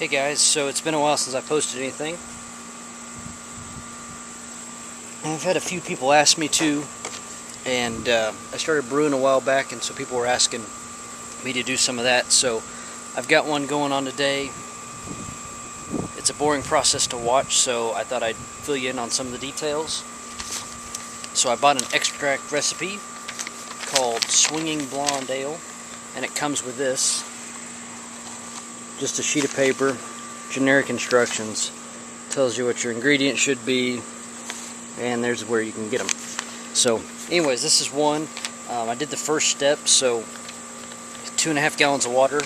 Hey guys, so it's been a while since I posted anything, and I've had a few people ask me to, and I started brewing a while back, and so people were asking me to do some of that. So I've got one going on today. It's a boring process to watch, so I thought I'd fill you in on some of the details. So I bought an extract recipe called Swinging Blonde Ale, and it comes with this. Just a sheet of paper, generic instructions, tells you what your ingredients should be, and there's where you can get them. So anyways, this is one. I did the first step, so 2.5 gallons of water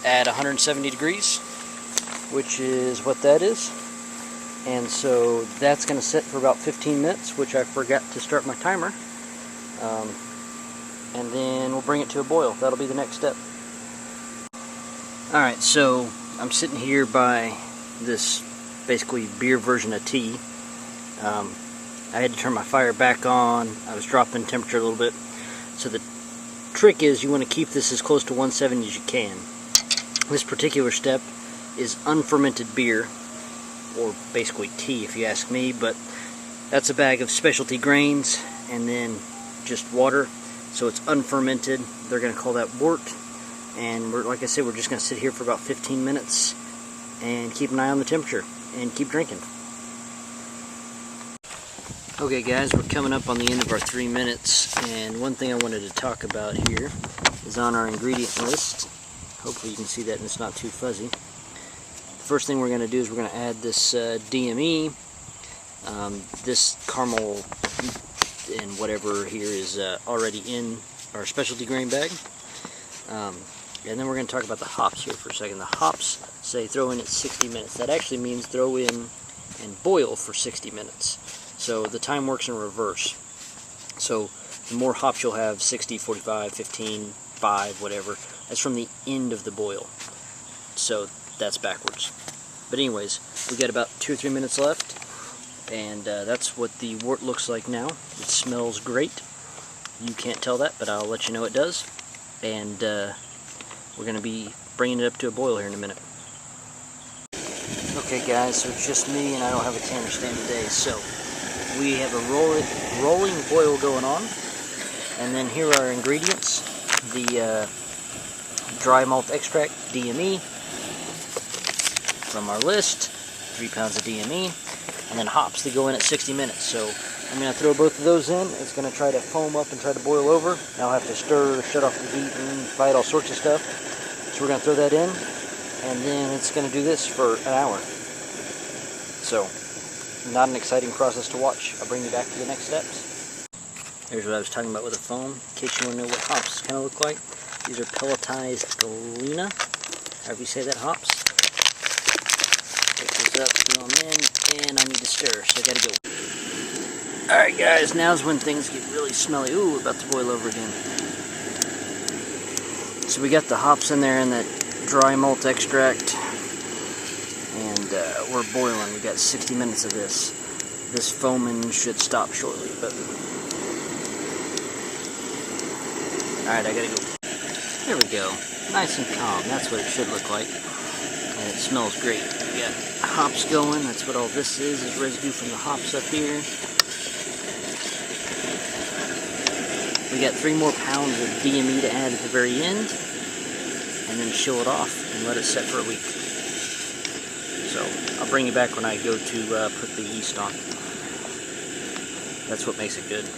at 170 degrees, which is what that is. And so that's going to sit for about 15 minutes, which I forgot to start my timer. And then we'll bring it to a boil. That'll be the next step. Alright, so I'm sitting here by this basically beer version of tea. I had to turn my fire back on. I was dropping temperature a little bit. So the trick is you want to keep this as close to 170 as you can. This particular step is unfermented beer, or basically tea if you ask me, but that's a bag of specialty grains and then just water. So it's unfermented. They're going to call that wort. And like I said, we're just going to sit here for about 15 minutes and keep an eye on the temperature and keep drinking. Okay guys, we're coming up on the end of our 3 minutes, and one thing I wanted to talk about here is on our ingredient list. Hopefully you can see that and it's not too fuzzy. The first thing we're going to do is we're going to add this DME. This caramel and whatever here is already in our specialty grain bag. And then we're going to talk about the hops here for a second. The hops say throw in at 60 minutes. That actually means throw in and boil for 60 minutes. So the time works in reverse. So the more hops you'll have, 60, 45, 15, 5, whatever, that's from the end of the boil. So that's backwards. But anyways, we got about 2 or 3 minutes left. And that's what the wort looks like now. It smells great. You can't tell that, but I'll let you know it does. And we're going to be bringing it up to a boil here in a minute. Okay guys, so it's just me and I don't have a tanner stand today, so we have a rolling boil going on. And then here are our ingredients. The dry malt extract, DME, from our list, 3 pounds of DME, and then hops that go in at 60 minutes. So I'm going to throw both of those in. It's going to try to foam up and try to boil over. I'll have to stir, shut off the heat, and fight all sorts of stuff. So we're going to throw that in, and then it's going to do this for an hour. So, not an exciting process to watch. I'll bring you back to the next steps. Here's what I was talking about with the foam, in case you want to know what hops kind of look like. These are pelletized galena, however you say that, hops. Take those up, throw them in, and I need to stir, so I got to go. Alright guys, now's when things get really smelly. Ooh, about to boil over again. So we got the hops in there and that dry malt extract, and we're boiling. We got 60 minutes of this. This foaming should stop shortly, but alright, I gotta go. There we go. Nice and calm. That's what it should look like. And it smells great. We got hops going. That's what all this is residue from the hops up here. We got 3 more pounds of DME to add at the very end, and then chill it off and let it set for a week. So I'll bring you back when I go to put the yeast on. That's what makes it good.